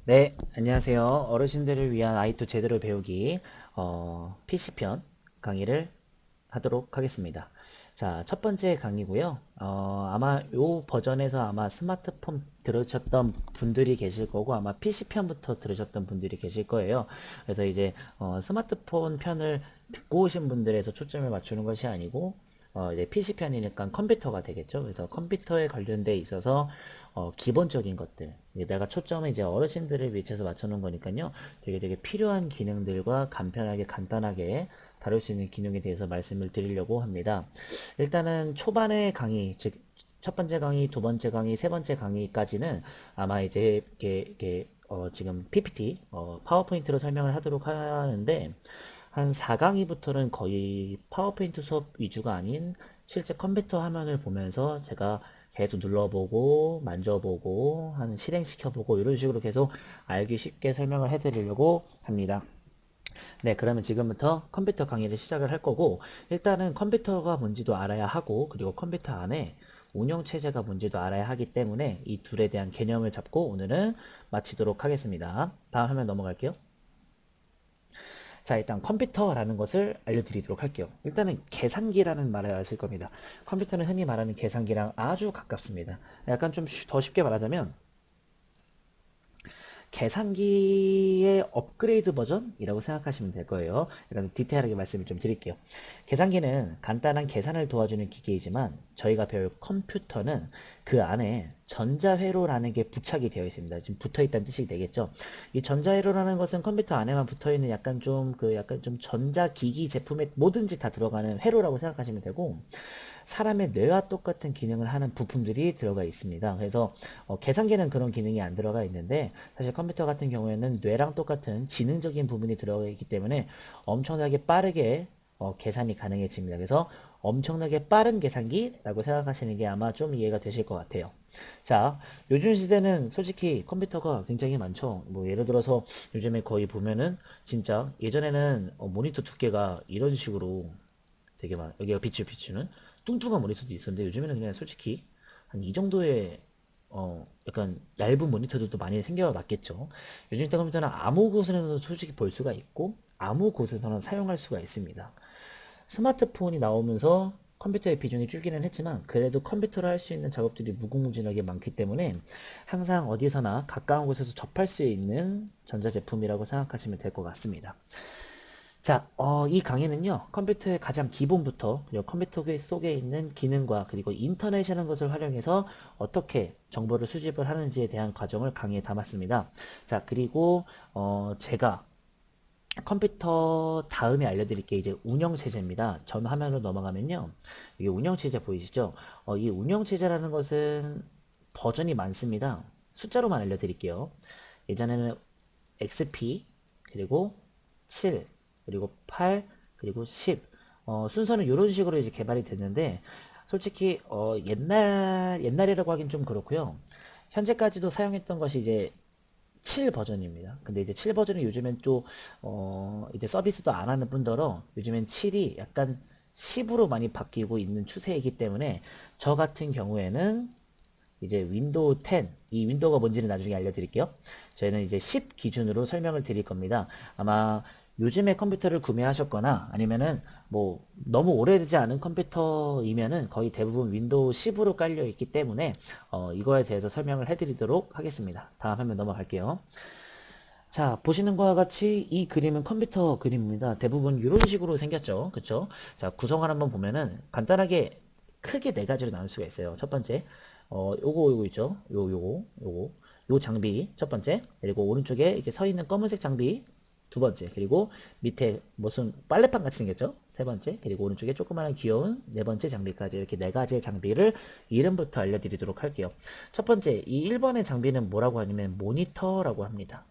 네, 안녕하세요. 어르신들을 위한 아이투 제대로 배우기 PC편 강의를 하도록 하겠습니다. 자, 첫 번째 강의고요. 아마 요 버전에서 아마 스마트폰 들으셨던 분들이 계실 거고 아마 PC편부터 들으셨던 분들이 계실 거예요. 그래서 이제 스마트폰 편을 듣고 오신 분들에서 초점을 맞추는 것이 아니고 이제 PC편이니까 컴퓨터가 되겠죠. 그래서 컴퓨터에 관련돼 있어서 기본적인 것들. 내가 초점을 이제 어르신들을 위해서 맞춰놓은 거니까요. 되게 필요한 기능들과 간편하게 간단하게 다룰 수 있는 기능에 대해서 말씀을 드리려고 합니다. 일단은 초반의 강의, 즉 첫 번째 강의, 두 번째 강의, 세 번째 강의까지는 아마 이제 지금 PPT, 파워포인트로 설명을 하도록 하는데 한 4강의부터는 거의 파워포인트 수업 위주가 아닌 실제 컴퓨터 화면을 보면서 제가 계속 눌러보고 만져보고 한 실행시켜보고 이런 식으로 계속 알기 쉽게 설명을 해드리려고 합니다. 네, 그러면 지금부터 컴퓨터 강의를 시작을 할 거고 일단은 컴퓨터가 뭔지도 알아야 하고 그리고 컴퓨터 안에 운영체제가 뭔지도 알아야 하기 때문에 이 둘에 대한 개념을 잡고 오늘은 마치도록 하겠습니다. 다음 화면 넘어갈게요. 자, 일단 컴퓨터라는 것을 알려드리도록 할게요. 일단은 계산기라는 말을 아실 겁니다. 컴퓨터는 흔히 말하는 계산기랑 아주 가깝습니다. 약간 좀 더 쉽게 말하자면 계산기의 업그레이드 버전이라고 생각하시면 될 거예요. 약간 디테일하게 말씀을 좀 드릴게요. 계산기는 간단한 계산을 도와주는 기계이지만 저희가 배울 컴퓨터는 그 안에 전자회로라는 게 부착이 되어 있습니다. 지금 붙어 있다는 뜻이 되겠죠. 이 전자회로라는 것은 컴퓨터 안에만 붙어 있는 약간 좀 전자기기 제품에 뭐든지 다 들어가는 회로라고 생각하시면 되고 사람의 뇌와 똑같은 기능을 하는 부품들이 들어가 있습니다. 그래서 계산기는 그런 기능이 안 들어가 있는데 사실 컴퓨터 같은 경우에는 뇌랑 똑같은 지능적인 부분이 들어가 있기 때문에 엄청나게 빠르게 계산이 가능해집니다. 그래서 엄청나게 빠른 계산기라고 생각하시는 게 아마 좀 이해가 되실 것 같아요. 자, 요즘 시대는 솔직히 컴퓨터가 굉장히 많죠. 뭐 예를 들어서 요즘에 거의 보면은 진짜 예전에는 모니터 두께가 이런 식으로 되게 막 여기가 비추는 뚱뚱한 모니터도 있었는데 요즘에는 그냥 솔직히 한 이 정도의 약간 얇은 모니터들도 많이 생겨났겠죠. 요즘 컴퓨터는 아무 곳에서는 솔직히 볼 수가 있고 아무 곳에서는 사용할 수가 있습니다. 스마트폰이 나오면서 컴퓨터의 비중이 줄기는 했지만 그래도 컴퓨터로 할 수 있는 작업들이 무궁무진하게 많기 때문에 항상 어디서나 가까운 곳에서 접할 수 있는 전자제품이라고 생각하시면 될 것 같습니다. 자, 이 강의는요, 컴퓨터의 가장 기본부터, 그리고 컴퓨터 속에 있는 기능과, 그리고 인터넷이라는 것을 활용해서 어떻게 정보를 수집을 하는지에 대한 과정을 강의에 담았습니다. 자, 그리고, 제가 컴퓨터 다음에 알려드릴 게 이제 운영체제입니다. 전 화면으로 넘어가면요, 이게 운영체제 보이시죠? 이 운영체제라는 것은 버전이 많습니다. 숫자로만 알려드릴게요. 예전에는 XP, 그리고 7, 그리고 8, 그리고 10. 순서는 이런 식으로 이제 개발이 됐는데, 솔직히, 옛날이라고 하긴 좀 그렇고요. 현재까지도 사용했던 것이 이제 7 버전입니다. 근데 이제 7 버전이 요즘엔 또, 이제 서비스도 안 하는 뿐더러 요즘엔 7이 약간 10으로 많이 바뀌고 있는 추세이기 때문에 저 같은 경우에는 이제 윈도우 10, 이 윈도우가 뭔지는 나중에 알려드릴게요. 저희는 이제 10 기준으로 설명을 드릴 겁니다. 아마 요즘에 컴퓨터를 구매하셨거나 아니면은 뭐 너무 오래되지 않은 컴퓨터이면은 거의 대부분 윈도우 10으로 깔려 있기 때문에 이거에 대해서 설명을 해드리도록 하겠습니다. 다음 화면 넘어갈게요. 자, 보시는 것과 같이 이 그림은 컴퓨터 그림입니다. 대부분 이런 식으로 생겼죠. 그쵸? 자, 구성을 한번 보면은 간단하게 크게 네 가지로 나눌 수가 있어요. 첫 번째, 요거 있죠? 요 장비 첫 번째, 그리고 오른쪽에 이렇게 서 있는 검은색 장비 두 번째, 그리고 밑에 무슨 빨래판 같이 생겼죠? 세 번째, 그리고 오른쪽에 조그마한 귀여운 네 번째 장비까지 이렇게 네 가지의 장비를 이름부터 알려드리도록 할게요. 첫 번째, 이 1번의 장비는 뭐라고 하냐면 모니터라고 합니다.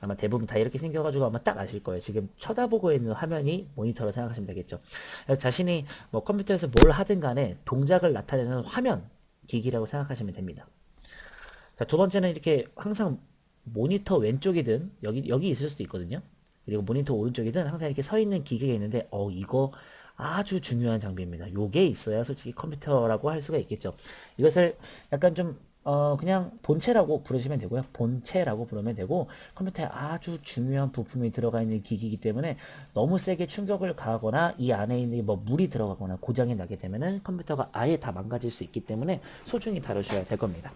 아마 대부분 다 이렇게 생겨가지고 아마 딱 아실 거예요. 지금 쳐다보고 있는 화면이 모니터로 생각하시면 되겠죠. 자신이 뭐 컴퓨터에서 뭘 하든 간에 동작을 나타내는 화면, 기기라고 생각하시면 됩니다. 자, 두 번째는 이렇게 항상 모니터 왼쪽이든 여기 있을 수도 있거든요. 그리고 모니터 오른쪽이든 항상 이렇게 서 있는 기계가 있는데 이거 아주 중요한 장비입니다. 요게 있어야 솔직히 컴퓨터라고 할 수가 있겠죠. 이것을 약간 좀 그냥 본체라고 부르시면 되고요. 본체라고 부르면 되고, 컴퓨터에 아주 중요한 부품이 들어가 있는 기기이기 때문에 너무 세게 충격을 가하거나 이 안에 있는 뭐 물이 들어가거나 고장이 나게 되면은 컴퓨터가 아예 다 망가질 수 있기 때문에 소중히 다루셔야 될 겁니다.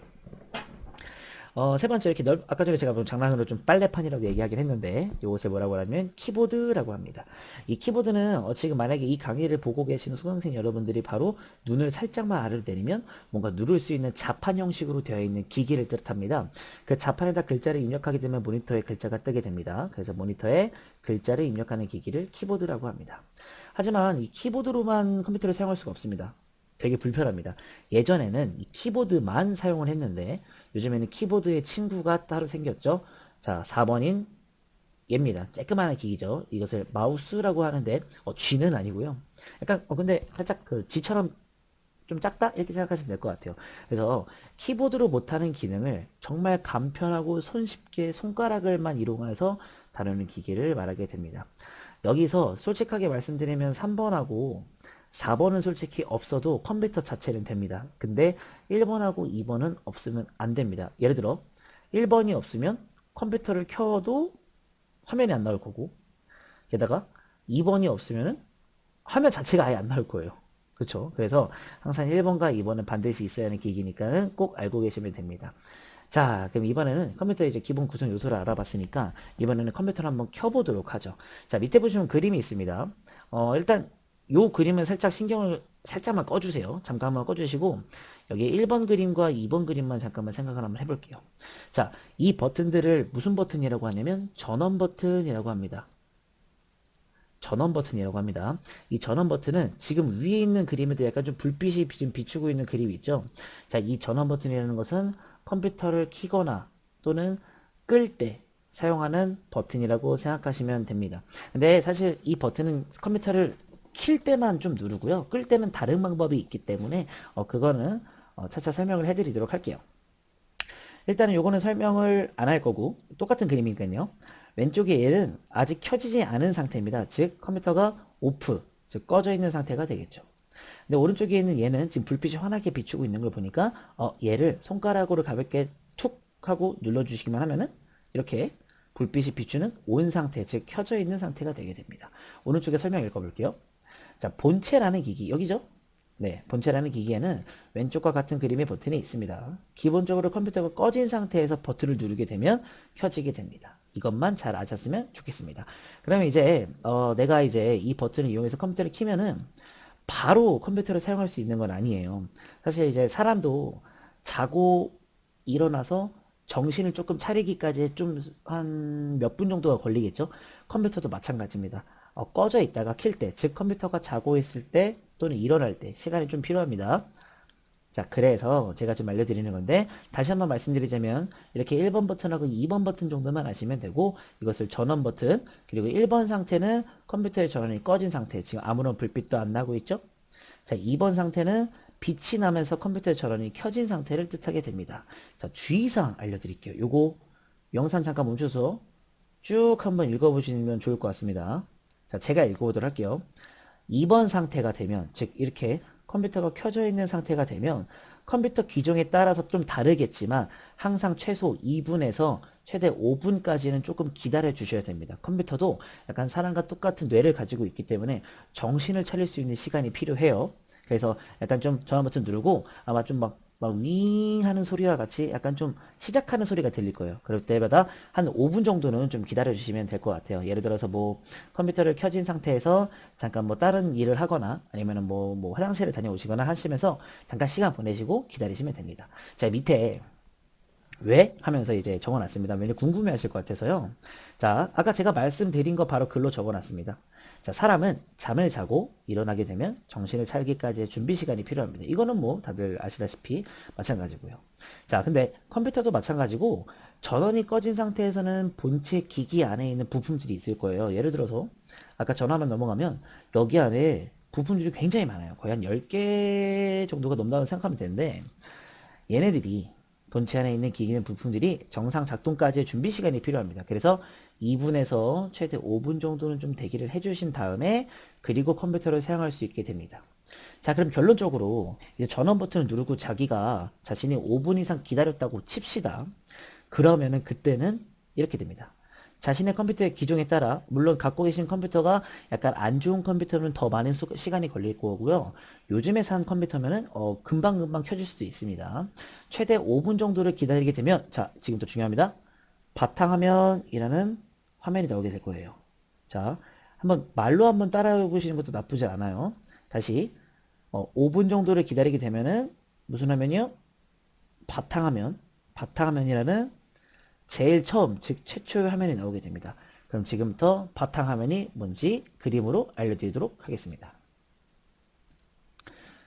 세 번째 이렇게 아까 전에 제가 뭐 장난으로 좀 빨래판이라고 얘기하긴 했는데 이것을 뭐라고 하냐면 키보드라고 합니다. 이 키보드는 지금 만약에 이 강의를 보고 계시는 수강생 여러분들이 바로 눈을 살짝만 아래로 내리면 뭔가 누를 수 있는 자판 형식으로 되어 있는 기기를 뜻합니다. 그 자판에다 글자를 입력하게 되면 모니터에 글자가 뜨게 됩니다. 그래서 모니터에 글자를 입력하는 기기를 키보드라고 합니다. 하지만 이 키보드로만 컴퓨터를 사용할 수가 없습니다. 되게 불편합니다. 예전에는 이 키보드만 사용을 했는데 요즘에는 키보드의 친구가 따로 생겼죠. 자, 4번인 얘입니다. 쬐끄만한 기기죠. 이것을 마우스라고 하는데 G는 아니고요. 약간 근데 살짝 그 G처럼 좀 작다? 이렇게 생각하시면 될 것 같아요. 그래서 키보드로 못하는 기능을 정말 간편하고 손쉽게 손가락을만 이용해서 다루는 기기를 말하게 됩니다. 여기서 솔직하게 말씀드리면 3번하고 4번은 솔직히 없어도 컴퓨터 자체는 됩니다. 근데 1번하고 2번은 없으면 안 됩니다. 예를 들어 1번이 없으면 컴퓨터를 켜도 화면이 안 나올 거고, 게다가 2번이 없으면 화면 자체가 아예 안 나올 거예요. 그렇죠? 그래서 항상 1번과 2번은 반드시 있어야 하는 기기니까는 꼭 알고 계시면 됩니다. 자, 그럼 이번에는 컴퓨터의 이제 기본 구성 요소를 알아봤으니까 이번에는 컴퓨터를 한번 켜보도록 하죠. 자, 밑에 보시면 그림이 있습니다. 일단 요 그림은 살짝 신경을 살짝만 꺼주세요. 잠깐만 꺼주시고 여기 1번 그림과 2번 그림만 잠깐만 생각을 한번 해볼게요. 자, 이 버튼들을 무슨 버튼이라고 하냐면 전원 버튼이라고 합니다. 전원 버튼이라고 합니다. 이 전원 버튼은 지금 위에 있는 그림에도 약간 좀 불빛이 지금 비추고 있는 그림이 있죠. 자, 이 전원 버튼이라는 것은 컴퓨터를 켜거나 또는 끌 때 사용하는 버튼이라고 생각하시면 됩니다. 근데 사실 이 버튼은 컴퓨터를 킬 때만 좀 누르고요. 끌 때는 다른 방법이 있기 때문에 그거는 차차 설명을 해드리도록 할게요. 일단은 요거는 설명을 안 할 거고 똑같은 그림이니까요. 왼쪽에 얘는 아직 켜지지 않은 상태입니다. 즉 컴퓨터가 오프, 즉 꺼져 있는 상태가 되겠죠. 근데 오른쪽에 있는 얘는 지금 불빛이 환하게 비추고 있는 걸 보니까 얘를 손가락으로 가볍게 툭 하고 눌러주시기만 하면은 이렇게 불빛이 비추는 온 상태, 즉 켜져 있는 상태가 되게 됩니다. 오른쪽에 설명 읽어볼게요. 자, 본체라는 기기, 여기죠? 네, 본체라는 기기에는 왼쪽과 같은 그림의 버튼이 있습니다. 기본적으로 컴퓨터가 꺼진 상태에서 버튼을 누르게 되면 켜지게 됩니다. 이것만 잘 아셨으면 좋겠습니다. 그러면 이제 내가 이제 이 버튼을 이용해서 컴퓨터를 키면은 바로 컴퓨터를 사용할 수 있는 건 아니에요. 사실 이제 사람도 자고 일어나서 정신을 조금 차리기까지 좀 한 몇 분 정도가 걸리겠죠. 컴퓨터도 마찬가지입니다. 꺼져 있다가 킬 때, 즉 컴퓨터가 자고 있을 때 또는 일어날 때 시간이 좀 필요합니다. 자, 그래서 제가 좀 알려드리는 건데 다시 한번 말씀드리자면 이렇게 1번 버튼하고 2번 버튼 정도만 아시면 되고, 이것을 전원 버튼, 그리고 1번 상태는 컴퓨터의 전원이 꺼진 상태, 지금 아무런 불빛도 안 나고 있죠. 자, 2번 상태는 빛이 나면서 컴퓨터의 전원이 켜진 상태를 뜻하게 됩니다. 자, 주의사항 알려드릴게요. 요거 영상 잠깐 멈춰서 쭉 한번 읽어보시면 좋을 것 같습니다. 자, 제가 읽어보도록 할게요. 2번 상태가 되면, 즉 이렇게 컴퓨터가 켜져 있는 상태가 되면 컴퓨터 기종에 따라서 좀 다르겠지만 항상 최소 2분에서 최대 5분까지는 조금 기다려 주셔야 됩니다. 컴퓨터도 약간 사람과 똑같은 뇌를 가지고 있기 때문에 정신을 차릴 수 있는 시간이 필요해요. 그래서 약간 좀 전원 버튼 누르고 아마 좀 막 윙 하는 소리와 같이 약간 좀 시작하는 소리가 들릴 거예요. 그럴 때마다 한 5분 정도는 좀 기다려 주시면 될 것 같아요. 예를 들어서 뭐 컴퓨터를 켜진 상태에서 잠깐 뭐 다른 일을 하거나 아니면은 뭐 화장실을 다녀오시거나 하시면서 잠깐 시간 보내시고 기다리시면 됩니다. 자, 밑에 왜? 하면서 이제 적어놨습니다. 왜냐면 궁금해 하실 것 같아서요. 자, 아까 제가 말씀드린 거 바로 글로 적어놨습니다. 자, 사람은 잠을 자고 일어나게 되면 정신을 차리기까지의 준비 시간이 필요합니다. 이거는 뭐 다들 아시다시피 마찬가지고요. 자, 근데 컴퓨터도 마찬가지고 전원이 꺼진 상태에서는 본체 기기 안에 있는 부품들이 있을 거예요. 예를 들어서 아까 전화만 넘어가면 여기 안에 부품들이 굉장히 많아요. 거의 한 10개 정도가 넘는다고 생각하면 되는데 얘네들이 본체 안에 있는 기기는 부품들이 정상 작동까지의 준비 시간이 필요합니다. 그래서 2분에서 최대 5분 정도는 좀 대기를 해주신 다음에 그리고 컴퓨터를 사용할 수 있게 됩니다. 자, 그럼 결론적으로 이제 전원 버튼을 누르고 자기가 자신이 5분 이상 기다렸다고 칩시다. 그러면은 그때는 이렇게 됩니다. 자신의 컴퓨터의 기종에 따라 물론 갖고 계신 컴퓨터가 약간 안 좋은 컴퓨터면 더 많은 시간이 걸릴 거고요. 요즘에 산 컴퓨터면은 금방금방 켜질 수도 있습니다. 최대 5분 정도를 기다리게 되면 자, 지금부터 중요합니다. 바탕화면이라는 화면이 나오게 될 거예요. 자, 한번 말로 한번 따라해 보시는 것도 나쁘지 않아요. 다시 5분 정도를 기다리게 되면은 무슨 화면이요? 바탕화면, 바탕화면이라는 제일 처음, 즉 최초의 화면이 나오게 됩니다. 그럼 지금부터 바탕화면이 뭔지 그림으로 알려드리도록 하겠습니다.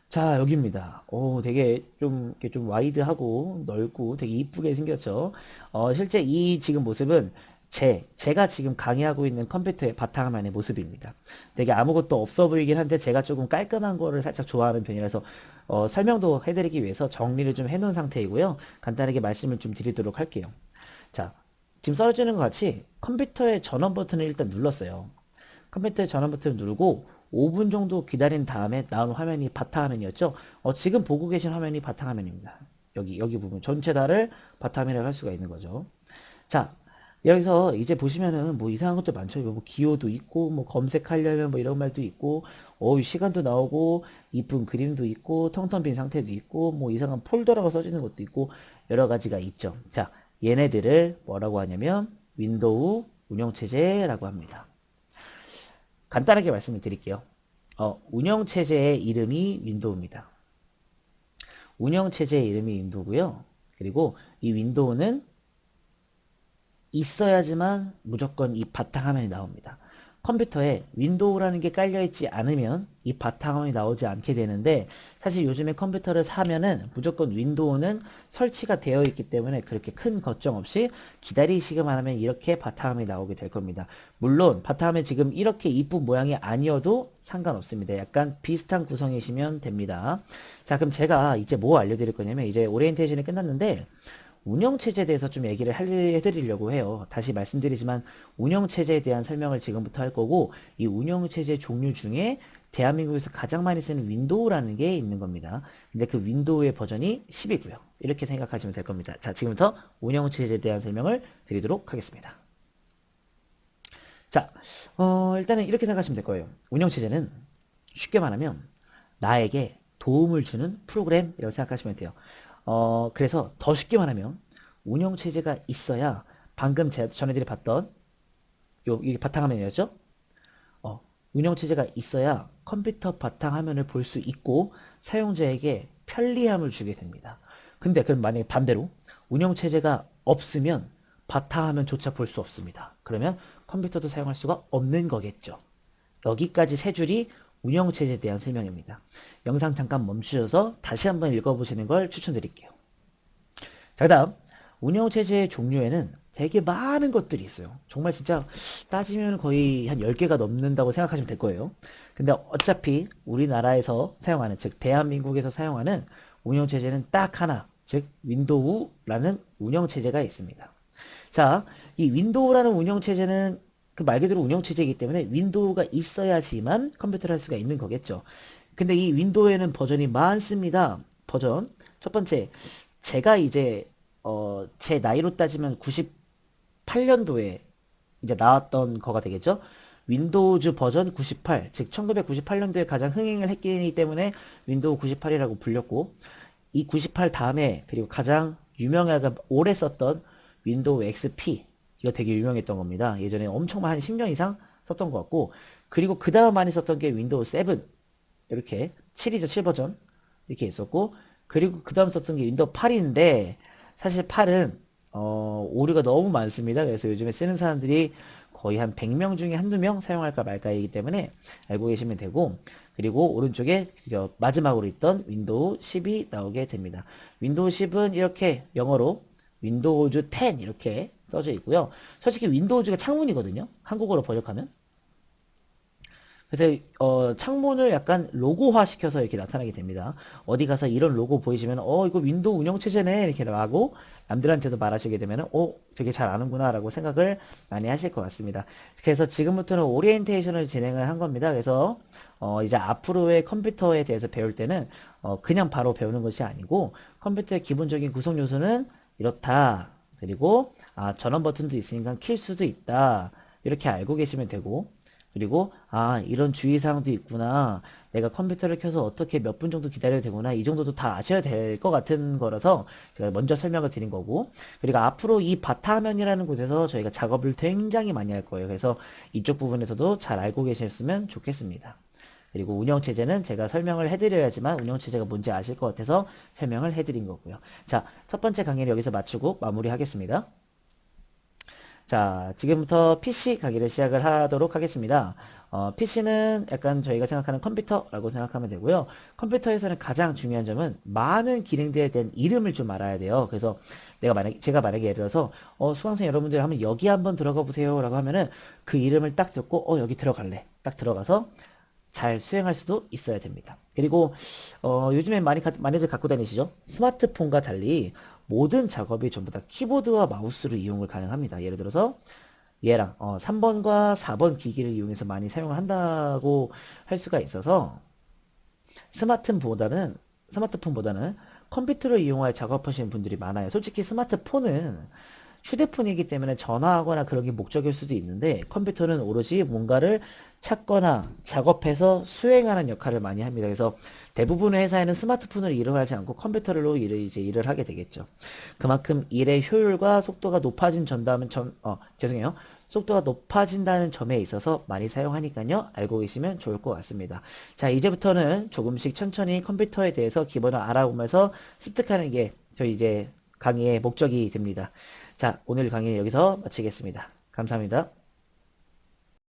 자, 여기입니다. 되게 좀, 이렇게 좀 와이드하고 넓고 되게 이쁘게 생겼죠. 실제 이 지금 모습은 제가 지금 강의하고 있는 컴퓨터의 바탕화면의 모습입니다. 되게 아무것도 없어 보이긴 한데 제가 조금 깔끔한 거를 살짝 좋아하는 편이라서 설명도 해드리기 위해서 정리를 좀 해놓은 상태이고요. 간단하게 말씀을 좀 드리도록 할게요. 자, 지금 써주는 것 같이 컴퓨터의 전원 버튼을 일단 눌렀어요. 컴퓨터의 전원 버튼을 누르고 5분 정도 기다린 다음에 나온 화면이 바탕화면이었죠. 지금 보고 계신 화면이 바탕화면입니다. 여기 부분 전체 다를 바탕화면이라고 할 수가 있는 거죠. 자, 여기서 이제 보시면은 뭐 이상한 것도 많죠. 뭐 기호도 있고 뭐 검색하려면 뭐 이런 말도 있고 시간도 나오고 이쁜 그림도 있고 텅텅 빈 상태도 있고 뭐 이상한 폴더라고 써지는 것도 있고 여러 가지가 있죠. 자, 얘네들을 뭐라고 하냐면 윈도우 운영체제라고 합니다. 간단하게 말씀을 드릴게요. 운영체제의 이름이 윈도우입니다. 운영체제의 이름이 윈도우고요. 그리고 이 윈도우는 있어야지만 무조건 이 바탕화면이 나옵니다. 컴퓨터에 윈도우라는 게 깔려있지 않으면 이 바탕화면이 나오지 않게 되는데 사실 요즘에 컴퓨터를 사면은 무조건 윈도우는 설치가 되어 있기 때문에 그렇게 큰 걱정 없이 기다리시기만 하면 이렇게 바탕화면이 나오게 될 겁니다. 물론 바탕화면 지금 이렇게 이쁜 모양이 아니어도 상관없습니다. 약간 비슷한 구성이시면 됩니다. 자, 그럼 제가 이제 뭐 알려드릴 거냐면 이제 오리엔테이션이 끝났는데 운영체제에 대해서 좀 얘기를 해드리려고 해요. 다시 말씀드리지만 운영체제에 대한 설명을 지금부터 할 거고 이 운영체제 종류 중에 대한민국에서 가장 많이 쓰는 윈도우라는 게 있는 겁니다. 근데 그 윈도우의 버전이 10이고요. 이렇게 생각하시면 될 겁니다. 자, 지금부터 운영체제에 대한 설명을 드리도록 하겠습니다. 자, 일단은 이렇게 생각하시면 될 거예요. 운영체제는 쉽게 말하면 나에게 도움을 주는 프로그램이라고 생각하시면 돼요. 그래서 더 쉽게 말하면 운영체제가 있어야 방금 전해드리 봤던 이게 바탕화면이었죠? 운영체제가 있어야 컴퓨터 바탕화면을 볼 수 있고 사용자에게 편리함을 주게 됩니다. 근데 그럼 만약에 반대로 운영체제가 없으면 바탕화면조차 볼 수 없습니다. 그러면 컴퓨터도 사용할 수가 없는 거겠죠. 여기까지 세 줄이 운영체제에 대한 설명입니다. 영상 잠깐 멈추셔서 다시 한번 읽어보시는 걸 추천드릴게요. 자, 그 다음 운영체제의 종류에는 되게 많은 것들이 있어요. 정말 진짜 따지면 거의 한 10개가 넘는다고 생각하시면 될 거예요. 근데 어차피 우리나라에서 사용하는, 즉 대한민국에서 사용하는 운영체제는 딱 하나, 즉 윈도우라는 운영체제가 있습니다. 자, 이 윈도우라는 운영체제는 그 말 그대로 운영체제이기 때문에 윈도우가 있어야지만 컴퓨터를 할 수가 있는 거겠죠. 근데 이 윈도우에는 버전이 많습니다. 버전. 첫 번째, 제가 이제, 제 나이로 따지면 98년도에 이제 나왔던 거가 되겠죠. 윈도우즈 버전 98, 즉 1998년도에 가장 흥행을 했기 때문에 윈도우 98이라고 불렸고, 이 98 다음에 그리고 가장 유명하게 오래 썼던 윈도우 XP 이거 되게 유명했던 겁니다. 예전에 엄청 한 10년 이상 썼던 것 같고 그리고 그 다음 많이 썼던 게 윈도우 7 이렇게 7이죠 7 버전 이렇게 있었고 그리고 그 다음 썼던 게 윈도우 8인데 사실 8은 오류가 너무 많습니다. 그래서 요즘에 쓰는 사람들이 거의 한 100명 중에 한두 명 사용할까 말까이기 때문에 알고 계시면 되고 그리고 오른쪽에 마지막으로 있던 윈도우 10이 나오게 됩니다. 윈도우 10은 이렇게 영어로 윈도우즈 10 이렇게 써져 있고요. 솔직히 윈도우즈가 창문이거든요. 한국어로 번역하면. 그래서 창문을 약간 로고화 시켜서 이렇게 나타나게 됩니다. 어디 가서 이런 로고 보이시면 이거 윈도우 운영체제네 이렇게 하고 남들한테도 말하시게 되면은, 되게 잘 아는구나 라고 생각을 많이 하실 것 같습니다. 그래서 지금부터는 오리엔테이션을 진행을 한 겁니다. 그래서, 이제 앞으로의 컴퓨터에 대해서 배울 때는, 그냥 바로 배우는 것이 아니고, 컴퓨터의 기본적인 구성 요소는 이렇다. 그리고, 전원 버튼도 있으니까 킬 수도 있다. 이렇게 알고 계시면 되고, 그리고 이런 주의사항도 있구나. 내가 컴퓨터를 켜서 어떻게 몇 분 정도 기다려야 되구나. 이 정도도 다 아셔야 될 것 같은 거라서 제가 먼저 설명을 드린 거고. 그리고 앞으로 이 바타화면이라는 곳에서 저희가 작업을 굉장히 많이 할 거예요. 그래서 이쪽 부분에서도 잘 알고 계셨으면 좋겠습니다. 그리고 운영체제는 제가 설명을 해드려야지만 운영체제가 뭔지 아실 것 같아서 설명을 해드린 거고요. 자, 첫 번째 강의를 여기서 마치고 마무리하겠습니다. 자, 지금부터 PC 강의를 시작을 하도록 하겠습니다. PC는 약간 저희가 생각하는 컴퓨터라고 생각하면 되고요. 컴퓨터에서는 가장 중요한 점은 많은 기능들에 대한 이름을 좀 알아야 돼요. 그래서 제가 만약에 예를 들어서, 수강생 여러분들 한번 여기 한번 들어가 보세요 라고 하면은 그 이름을 딱 듣고, 여기 들어갈래. 딱 들어가서 잘 수행할 수도 있어야 됩니다. 그리고 요즘에 많이들 갖고 다니시죠? 스마트폰과 달리 모든 작업이 전부 다 키보드와 마우스로 이용을 가능합니다. 예를 들어서 얘랑 3번과 4번 기기를 이용해서 많이 사용을 한다고 할 수가 있어서 스마트폰보다는 컴퓨터를 이용하여 작업하시는 분들이 많아요. 솔직히 스마트폰은 휴대폰이기 때문에 전화하거나 그런 게 목적일 수도 있는데 컴퓨터는 오로지 뭔가를 찾거나 작업해서 수행하는 역할을 많이 합니다. 그래서 대부분의 회사에는 스마트폰을 이용하지 않고 컴퓨터로 일을 하게 되겠죠. 그만큼 일의 효율과 속도가 높아진 죄송해요. 속도가 높아진다는 점에 있어서 많이 사용하니까요. 알고 계시면 좋을 것 같습니다. 자, 이제부터는 조금씩 천천히 컴퓨터에 대해서 기본을 알아보면서 습득하는 게 저희 이제 강의의 목적이 됩니다. 자, 오늘 강의 여기서 마치겠습니다. 감사합니다.